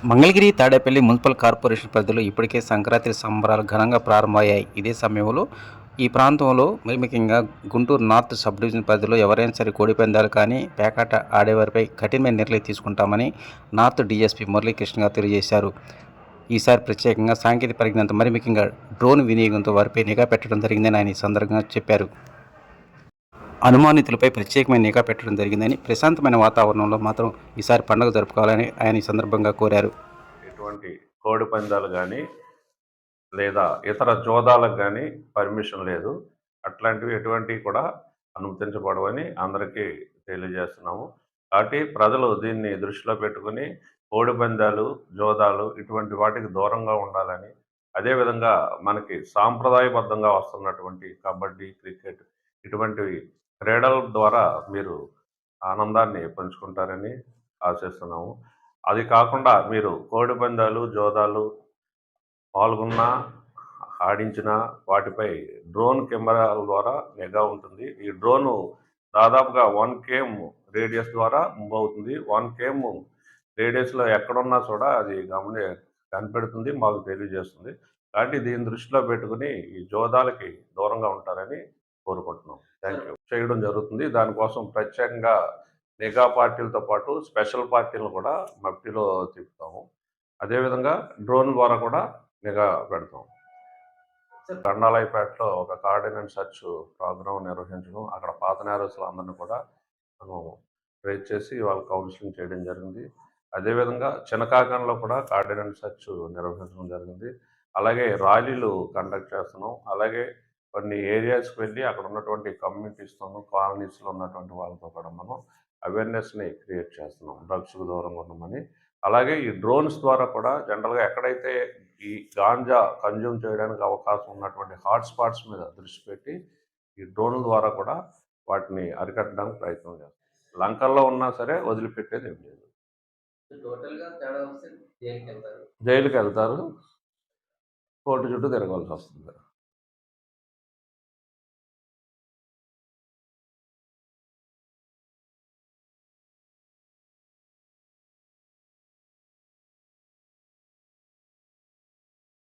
Mangalagiri, Tadepalli municipal corporation పరిధిలో ఇప్పటికే సంక్రాంతి సంబరాలు ఘనంగా ప్రారంభమయ్యాయి. ఇదే సమయంలో ఈ ప్రాంతంలో ముఖ్యంగా గుంటూరు నార్త్ సబ్ డివిజన్ పరిధిలో ఎవరైనా సరే కోడిపందాలు కానీ, పేకాట ఆడేవారిపై కఠినమైన నిర్ణయం తీసుకుంటామని నార్త్ డీఎస్పీ మురళీకృష్ణ గారు తెలియజేశారు. ఈసారి ప్రత్యేకంగా సాంకేతిక పరిజ్ఞానంతో ముఖ్యంగా డ్రోన్ వినియోగంతో వారిపై నిఘా పెట్టడం జరిగిందని ఆయన ఈ సందర్భంగా చెప్పారు. అనుమానితులపై ప్రత్యేకమైన నిఘా పెట్టడం జరిగిందని, ప్రశాంతమైన వాతావరణంలో మాత్రం ఈసారి పండుగ జరుపుకోవాలని ఆయన ఈ సందర్భంగా కోరారు. ఎటువంటి కోడి పందాలు కానీ లేదా ఇతర జోదాలకు కానీ పర్మిషన్ లేదు. అట్లాంటివి ఎటువంటివి కూడా అనుమతించబడవని అందరికీ తెలియజేస్తున్నాము. కాబట్టి ప్రజలు దీన్ని దృష్టిలో పెట్టుకుని కోడి పందాలు, జోదాలు ఇటువంటి వాటికి దూరంగా ఉండాలని, అదేవిధంగా మనకి సాంప్రదాయబద్ధంగా వస్తున్నటువంటి కబడ్డీ, క్రికెట్ ఇటువంటివి క్రీడల ద్వారా మీరు ఆనందాన్ని పంచుకుంటారని ఆశిస్తున్నాము. అది కాకుండా మీరు కోడి పందాలు, జోదాలు పాల్గొన్నా, ఆడించిన వాటిపై డ్రోన్ కెమెరాల ద్వారా నిఘా ఉంటుంది. ఈ డ్రోను దాదాపుగా 1 కేఎం రేడియస్ ద్వారా మూవ్ అవుతుంది. 1 కేఎం రేడియస్‌లో ఎక్కడున్నా కూడా అది కనిపెడుతుంది, మాకు తెలియజేస్తుంది. కాబట్టి దీన్ని దృష్టిలో పెట్టుకొని ఈ జోదాలకి దూరంగా ఉంటారని కోరుకుంటున్నాం. Thank you. చేయడం జరుగుతుంది. దానికోసం ప్రత్యేకంగా నిఘా పార్టీలతో పాటు స్పెషల్ పార్టీలను కూడా మఫ్టీలో తిప్పుతాము. అదేవిధంగా డ్రోన్ ద్వారా కూడా నిఘా పెడతాం. దండాలయపేటలో ఒక కార్డినెన్స్ సెర్చ్ ప్రోగ్రాం నిర్వహించడం, అక్కడ పాత నేరస్తులందరినీ కూడా మనం ట్రేస్ చేసి వాళ్ళ కౌన్సిలింగ్ చేయడం జరిగింది. అదేవిధంగా చినకాకంలో కూడా కార్డినెన్స్ సెర్చ్ నిర్వహించడం జరిగింది. అలాగే ర్యాలీలు కండక్ట్ చేస్తున్నాం. అలాగే కొన్ని ఏరియాస్కి వెళ్ళి అక్కడ ఉన్నటువంటి కమ్యూనిటీస్తోనూ, కాలనీస్లో ఉన్నటువంటి వాళ్ళతో కూడా మనం అవేర్నెస్ని క్రియేట్ చేస్తున్నాం, డ్రగ్స్కు దూరంగా ఉండమని. అలాగే ఈ డ్రోన్స్ ద్వారా కూడా జనరల్గా ఎక్కడైతే ఈ గాంజా కన్జ్యూమ్ చేయడానికి అవకాశం ఉన్నటువంటి హాట్స్పాట్స్ మీద దృష్టి పెట్టి ఈ డ్రోన్ల ద్వారా కూడా వాటిని అరికట్టడానికి ప్రయత్నం చేస్తాం. లంకల్లో ఉన్నా సరే వదిలిపెట్టేది ఏం లేదు. జైలుకి వెళ్తారు, కోర్టు చుట్టూ తిరగాల్సి వస్తుంది.